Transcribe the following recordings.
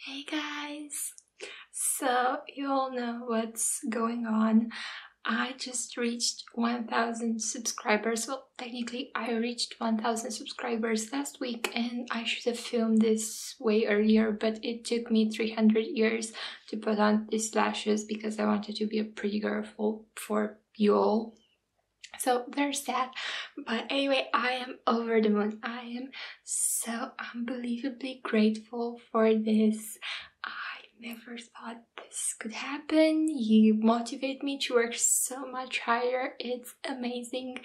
Hey guys! So, you all know what's going on. I just reached 1000 subscribers. Well, technically, I reached 1000 subscribers last week and I should have filmed this way earlier, but it took me 300 years to put on these lashes because I wanted to be a pretty girl for you all. So there's that. But anyway, I am over the moon. I am so unbelievably grateful for this. I never thought this could happen. You motivate me to work so much harder. It's amazing.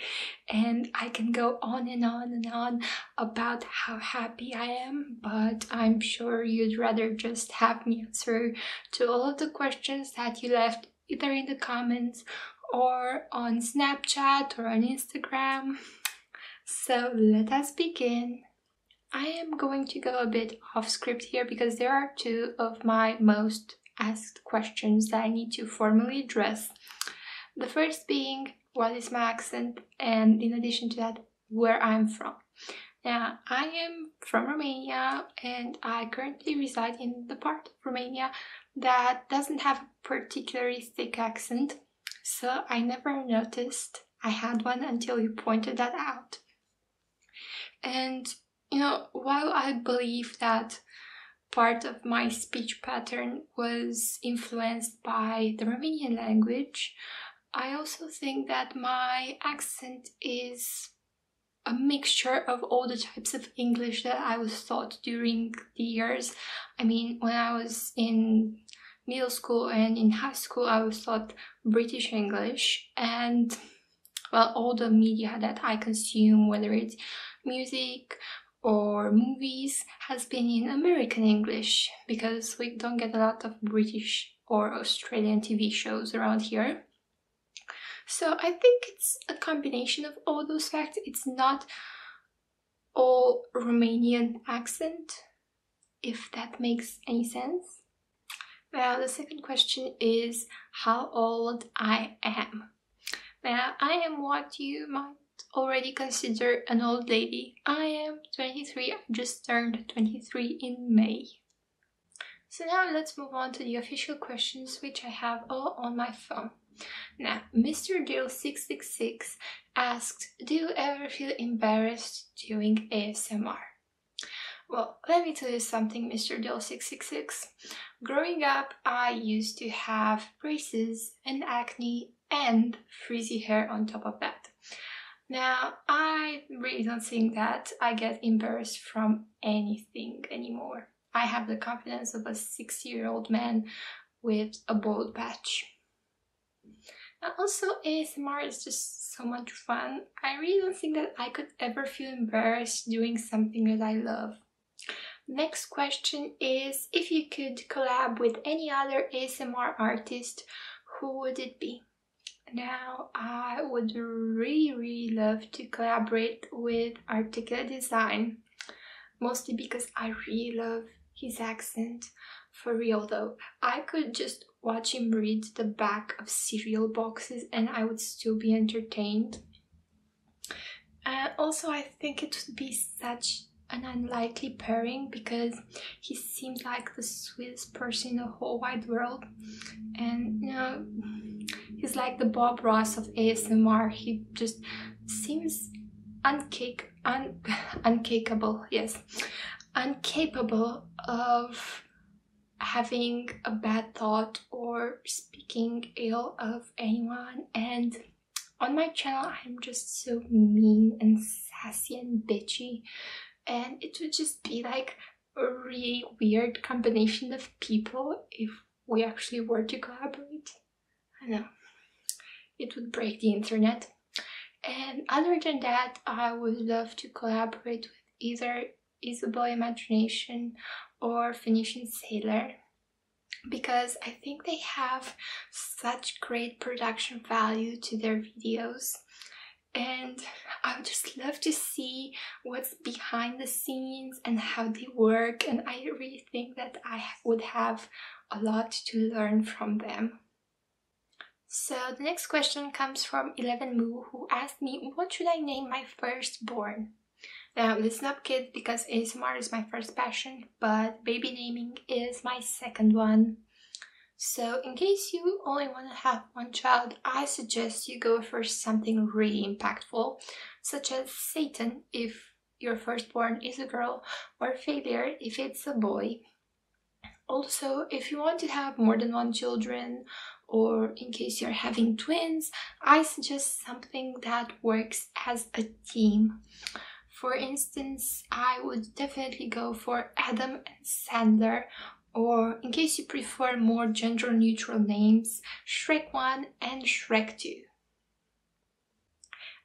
And I can go on and on and on about how happy I am, but I'm sure you'd rather just have me answer to all of the questions that you left either in the comments or on Snapchat or on Instagram. So let us begin. I am going to go a bit off script here because there are two of my most asked questions that I need to formally address. The first being, what is my accent? And in addition to that, where I'm from. Now, I am from Romania and I currently reside in the part of Romania that doesn't have a particularly thick accent. So I never noticed I had one until you pointed that out. And, while I believe that part of my speech pattern was influenced by the Romanian language, I also think that my accent is a mixture of all the types of English that I was taught during the years. I mean, when I was in middle school and in high school, I was taught British English, and well, all the media that I consume, whether it's music or movies, has been in American English because we don't get a lot of British or Australian TV shows around here. So I think it's a combination of all those factors. It's not all Romanian accent, if that makes any sense. Now, the second question is how old I am. Now, I am what you might already consider an old lady. I am 23, I just turned 23 in May. So now let's move on to the official questions, which I have all on my phone. Now, Mr. Dill666 asked, do you ever feel embarrassed doing ASMR? Well, let me tell you something, Mr. Dill666. Growing up, I used to have braces and acne and frizzy hair on top of that. Now, I really don't think that I get embarrassed from anything anymore. I have the confidence of a 60-year-old man with a bald patch. And also, ASMR is just so much fun. I really don't think that I could ever feel embarrassed doing something that I love. Next question is, if you could collab with any other ASMR artist, who would it be? Now, I would really love to collaborate with Articulate Design, mostly because I really love his accent. For real though, I could just watch him read the back of cereal boxes and I would still be entertained. Also, I think it would be such an unlikely pairing because he seemed like the sweetest person in the whole wide world, and he's like the Bob Ross of ASMR. He just seems incapable of having a bad thought or speaking ill of anyone. And on my channel, I'm just so mean and sassy and bitchy, and it would just be like a really weird combination of people if we actually were to collaborate. I know, it would break the internet. And other than that, I would love to collaborate with either Isabel Imagination or Phoenician Sailor, because I think they have such great production value to their videos. And I would just love to see what's behind the scenes and how they work, and I really think that I would have a lot to learn from them. So the next question comes from 11moo, who asked me, what should I name my firstborn? Now listen up kids, because ASMR is my first passion, but baby naming is my second one. So in case you only want to have one child, I suggest you go for something really impactful, such as Satan if your firstborn is a girl, or Failure if it's a boy. Also, if you want to have more than one children, or in case you're having twins, I suggest something that works as a team. For instance, I would definitely go for Adam and Sandler, or in case you prefer more gender-neutral names, Shrek 1 and Shrek 2.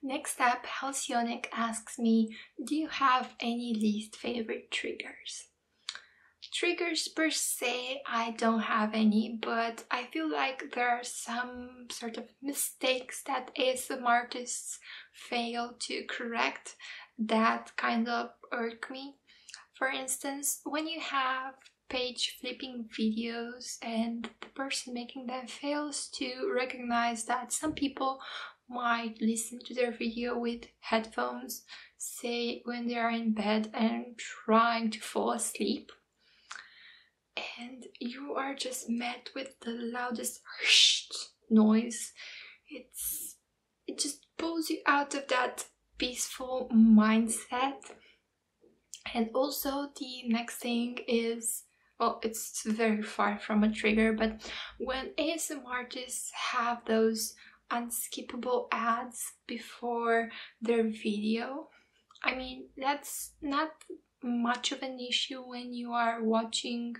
Next up, Halcyonic asks me, do you have any least favorite triggers? Triggers per se, I don't have any, but I feel like there are some sort of mistakes that ASMRtists fail to correct that kind of irk me. For instance, when you have page flipping videos and the person making them fails to recognize that some people might listen to their video with headphones, say when they are in bed and trying to fall asleep, and you are just met with the loudest noise. It just pulls you out of that peaceful mindset. And also the next thing is, well, it's very far from a trigger, but when ASMR artists have those unskippable ads before their video, I mean, that's not much of an issue when you are watching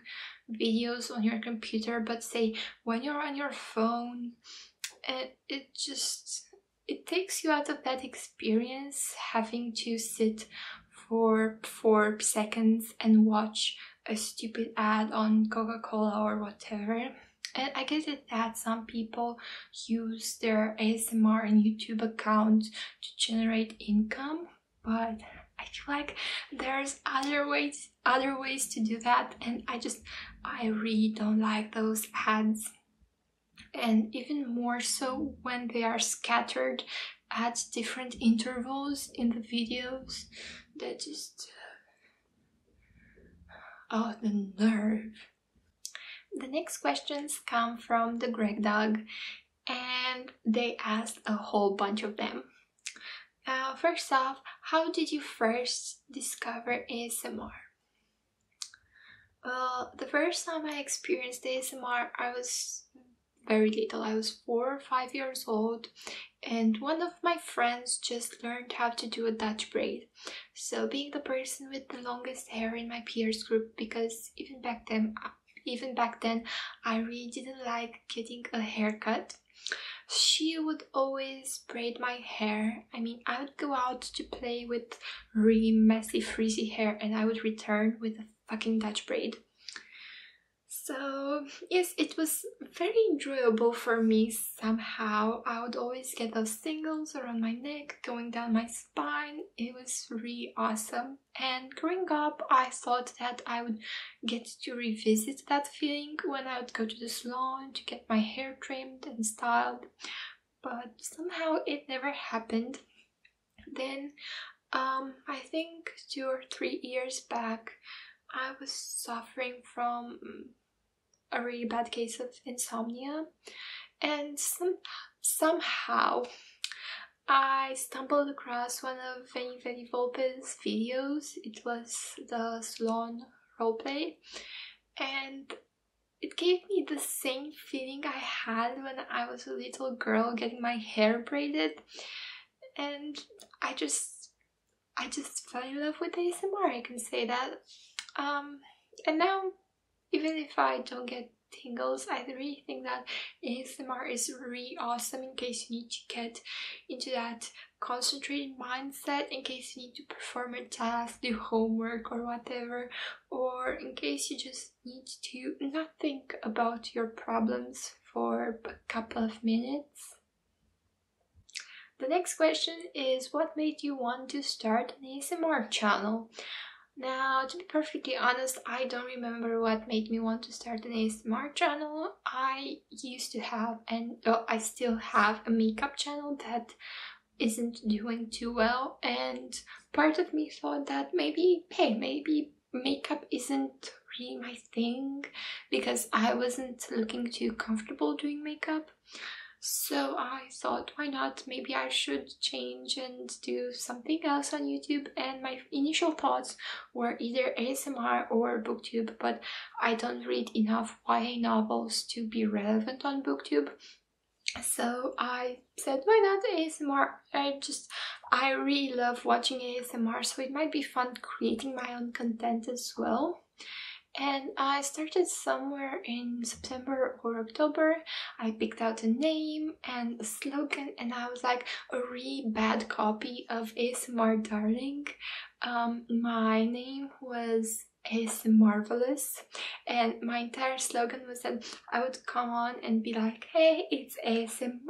videos on your computer, but say when you're on your phone, it takes you out of that experience, having to sit for 4 seconds and watch a stupid ad on Coca-Cola or whatever. And I get it that some people use their ASMR and YouTube account to generate income, but I feel like there's other ways to do that, and I really don't like those ads. And even more so when they are scattered at different intervals in the videos. That just... oh, the nerve. The next questions come from the Greg Dog, and they asked a whole bunch of them. First off, how did you first discover ASMR? Well, the first time I experienced ASMR, I was very little. I was 4 or 5 years old, and one of my friends just learned how to do a Dutch braid. So being the person with the longest hair in my peers group, because even back then I really didn't like getting a haircut, she would always braid my hair. I mean, I would go out to play with really messy frizzy hair and I would return with a fucking Dutch braid. So yes, it was very enjoyable for me somehow. I would always get those tingles around my neck, going down my spine. It was really awesome. And growing up, I thought that I would get to revisit that feeling when I would go to the salon to get my hair trimmed and styled. But somehow it never happened. Then, I think 2 or 3 years back, I was suffering from a really bad case of insomnia, and somehow I stumbled across one of Veni Volpe's videos. It was the salon roleplay, and it gave me the same feeling I had when I was a little girl getting my hair braided, and I just fell in love with ASMR, I can say that. And now, even if I don't get tingles, I really think that ASMR is really awesome in case you need to get into that concentrated mindset, in case you need to perform a task, do homework or whatever, or in case you just need to not think about your problems for a couple of minutes. The next question is, what made you want to start an ASMR channel? Now, to be perfectly honest, I don't remember what made me want to start an ASMR channel. I used to have, and I still have, a makeup channel that isn't doing too well, and part of me thought that maybe, hey, maybe makeup isn't really my thing, because I wasn't looking too comfortable doing makeup. So I thought, why not? Maybe I should change and do something else on YouTube. And my initial thoughts were either ASMR or BookTube, but I don't read enough YA novels to be relevant on BookTube. So I said, why not ASMR? I really love watching ASMR, so it might be fun creating my own content as well. And I started somewhere in September or October. I picked out a name and a slogan, and I was like a really bad copy of ASMR Darling. My name was ASMRvelous, and my entire slogan was that I would come on and be like, hey, it's ASMRvelous.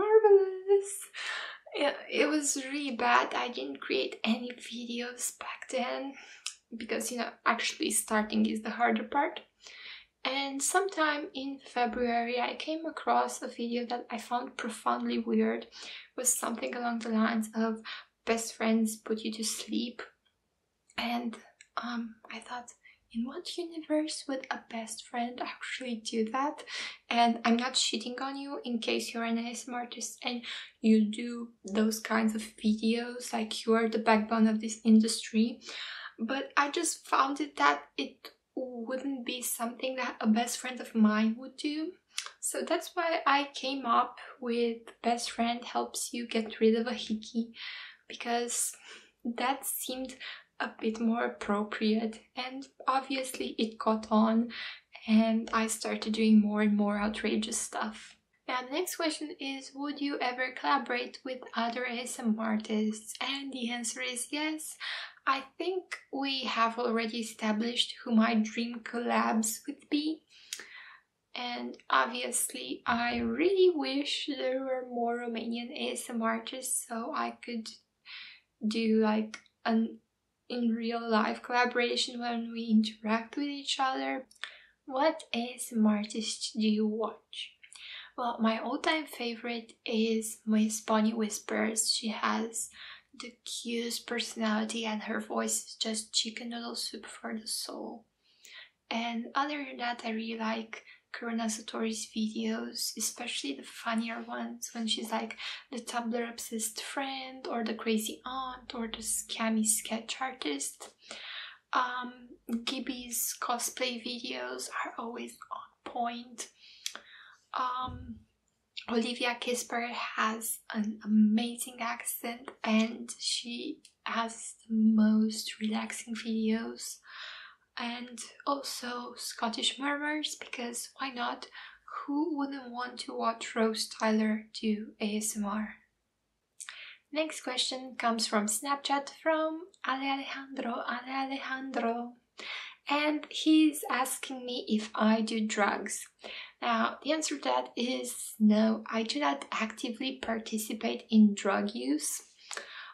It was really bad. I didn't create any videos back then, because, you know, actually starting is the harder part. And sometime in February I came across a video that I found profoundly weird. It was something along the lines of best friends put you to sleep. And I thought, in what universe would a best friend actually do that? And I'm not shitting on you in case you're an ASMRtist and you do those kinds of videos, like you are the backbone of this industry. But I just found it that it wouldn't be something that a best friend of mine would do. So that's why I came up with best friend helps you get rid of a hickey, because that seemed a bit more appropriate, and obviously it caught on and I started doing more and more outrageous stuff. Now the next question is, would you ever collaborate with other ASMRtists? And the answer is yes. I think we have already established who my dream collabs would be. And obviously I really wish there were more Romanian ASMRtists so I could do like an in real life collaboration when we interact with each other. What ASMRtists do you watch? Well, my all-time favorite is Miss Bonnie Whispers. She has the cutest personality and her voice is just chicken noodle soup for the soul. And other than that, I really like Corona Satori's videos, especially the funnier ones when she's like the Tumblr obsessed friend or the crazy aunt or the scammy sketch artist. Gibby's cosplay videos are always on point. Olivia Kisper has an amazing accent and she has the most relaxing videos. And also Scottish Murmurs, because why not? Who wouldn't want to watch Rose Tyler do ASMR? Next question comes from Snapchat from Alejandro. And he's asking me if I do drugs. Now, the answer to that is no, I do not actively participate in drug use.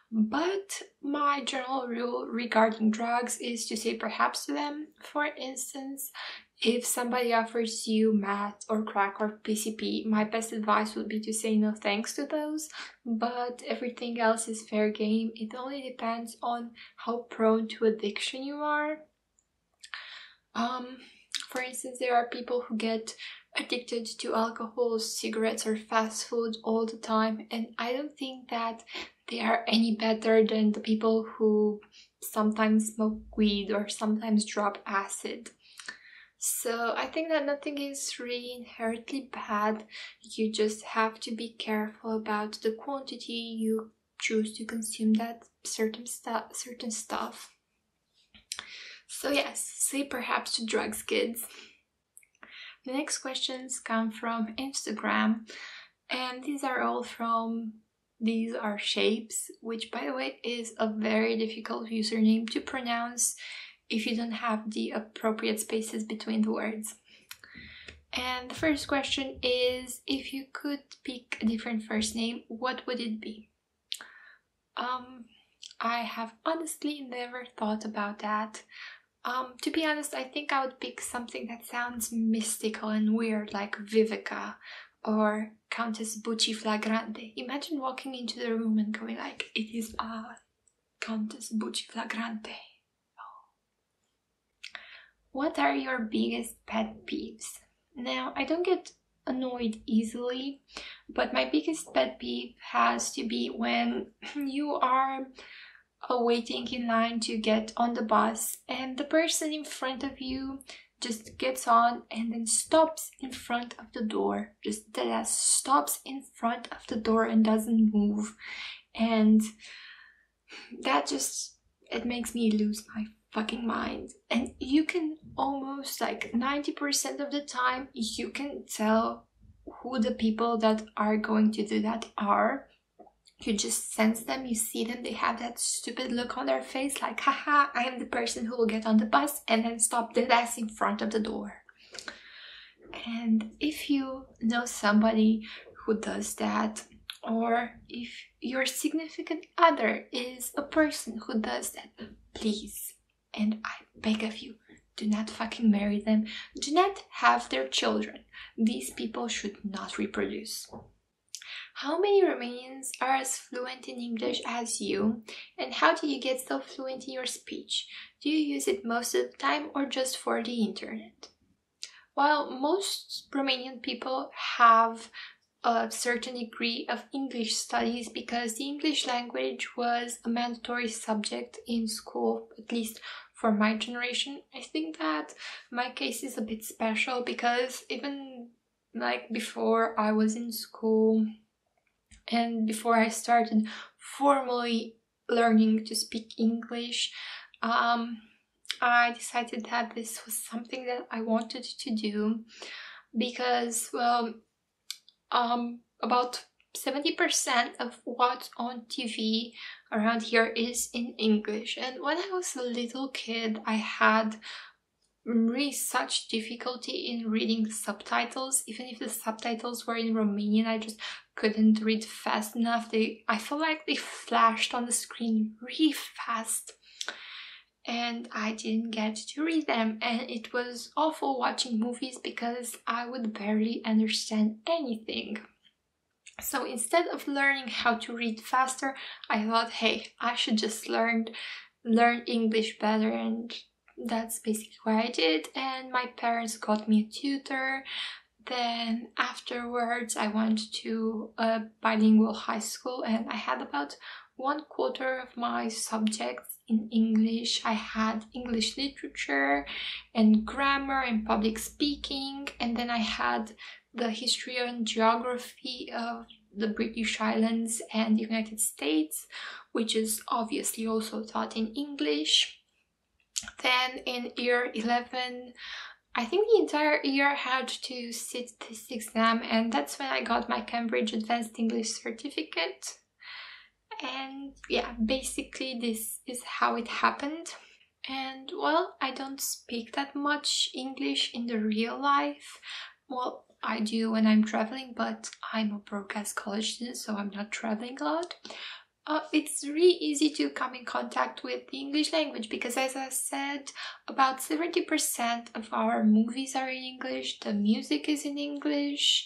But my general rule regarding drugs is to say perhaps to them. For instance, if somebody offers you meth or crack or PCP, my best advice would be to say no thanks to those, but everything else is fair game. It only depends on how prone to addiction you are. For instance, there are people who get addicted to alcohol, cigarettes or fast food all the time, and I don't think that they are any better than the people who sometimes smoke weed or sometimes drop acid. So I think that nothing is really inherently bad. You just have to be careful about the quantity you choose to consume that certain stuff. So yes, say perhaps to drugs, kids. The next questions come from Instagram, and these are shapes, which by the way is a very difficult username to pronounce if you don't have the appropriate spaces between the words. And the first question is, if you could pick a different first name, what would it be? I have honestly never thought about that. To be honest, I think I would pick something that sounds mystical and weird, like Vivica or Countess Bucci Flagrante. Imagine walking into the room and going like, it is Countess Bucci Flagrante. What are your biggest pet peeves? Now, I don't get annoyed easily, but my biggest pet peeve has to be when you are waiting in line to get on the bus and the person in front of you just gets on and then stops in front of the door. Just that stops in front of the door and doesn't move. And that just, it makes me lose my fucking mind. And you can almost like 90% of the time you can tell who the people that are going to do that are. You just sense them, you see them, they have that stupid look on their face like, haha, I am the person who will get on the bus and then stop dead ass in front of the door. And if you know somebody who does that, or if your significant other is a person who does that, please, and I beg of you, do not fucking marry them. Do not have their children. These people should not reproduce. How many Romanians are as fluent in English as you? And how do you get so fluent in your speech? Do you use it most of the time or just for the internet? While most Romanian people have a certain degree of English studies because the English language was a mandatory subject in school, at least for my generation, I think that my case is a bit special because even like before I was in school, and before I started formally learning to speak English, I decided that this was something that I wanted to do because, well, about 70% of what's on TV around here is in English. And when I was a little kid, I had really such difficulty in reading the subtitles. Even if the subtitles were in Romanian, I just couldn't read fast enough. I felt like they flashed on the screen really fast and I didn't get to read them, and it was awful watching movies because I would barely understand anything. So instead of learning how to read faster, I thought, hey, I should just learn English better, and that's basically what I did. And my parents got me a tutor. Then afterwards I went to a bilingual high school and I had about 1/4 of my subjects in English. I had English literature and grammar and public speaking, and then I had the history and geography of the British Islands and the United States, which is obviously also taught in English. Then in year 11, I think the entire year had to sit this exam, and that's when I got my Cambridge Advanced English certificate. And yeah, basically this is how it happened. And well, I don't speak that much English in the real life. Well, I do when I'm traveling, but I'm a broadcast college student, so I'm not traveling a lot. It's really easy to come in contact with the English language because, as I said, about 70% of our movies are in English, the music is in English,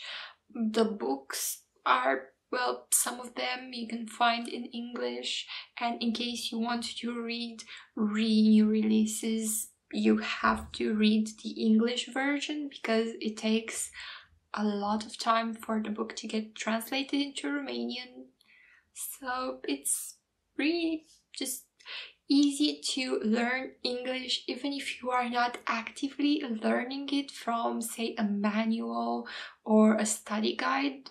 the books are, well, some of them you can find in English, and in case you want to read new releases, you have to read the English version because it takes a lot of time for the book to get translated into Romanian. So it's really just easy to learn English even if you are not actively learning it from, say, a manual or a study guide.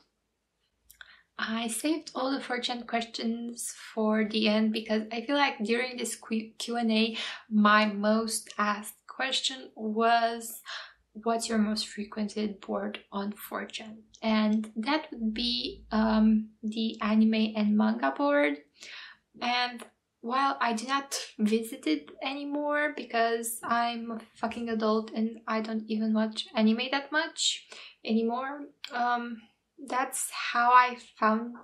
I saved all the 4chan questions for the end because I feel like during this Q&A, my most asked question was, what's your most frequented board on 4chan? And that would be the anime and manga board. And while I do not visit it anymore because I'm a fucking adult and I don't even watch anime that much anymore, that's how I found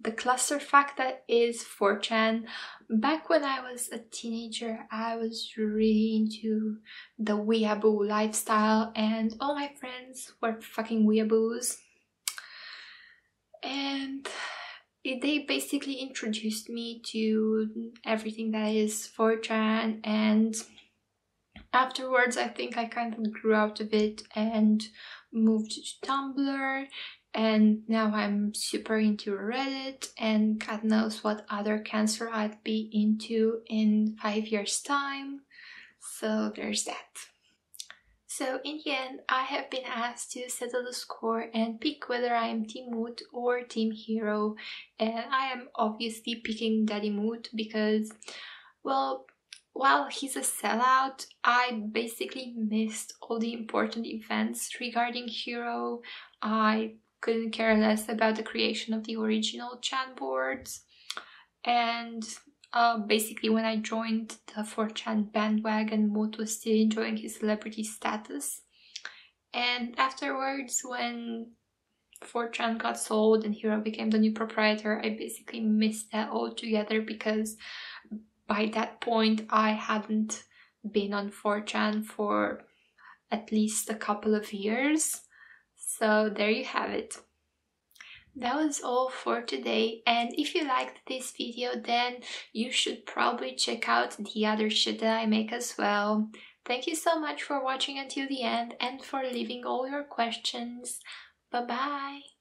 the clusterfuck that is 4chan. Back when I was a teenager, I was really into the weeaboo lifestyle, and all my friends were fucking weeaboos. and they basically introduced me to everything that is 4chan, and afterwards I think I kind of grew out of it and moved to Tumblr, and now I'm super into Reddit, and God knows what other cancer I'd be into in 5 years time. So there's that. So in the end, I have been asked to settle the score and pick whether I am Team Moot or Team Hiro, and I am obviously picking Daddy Moot because, well, while he's a sellout, I basically missed all the important events regarding Hiro. I couldn't care less about the creation of the original chan boards, and basically when I joined the 4chan bandwagon, Moot was still enjoying his celebrity status. And afterwards, when 4chan got sold and Hiro became the new proprietor, I basically missed that altogether because by that point I hadn't been on 4chan for at least a couple of years. So there you have it. That was all for today, and if you liked this video, then you should probably check out the other shit that I make as well. Thank you so much for watching until the end and for leaving all your questions. Bye bye!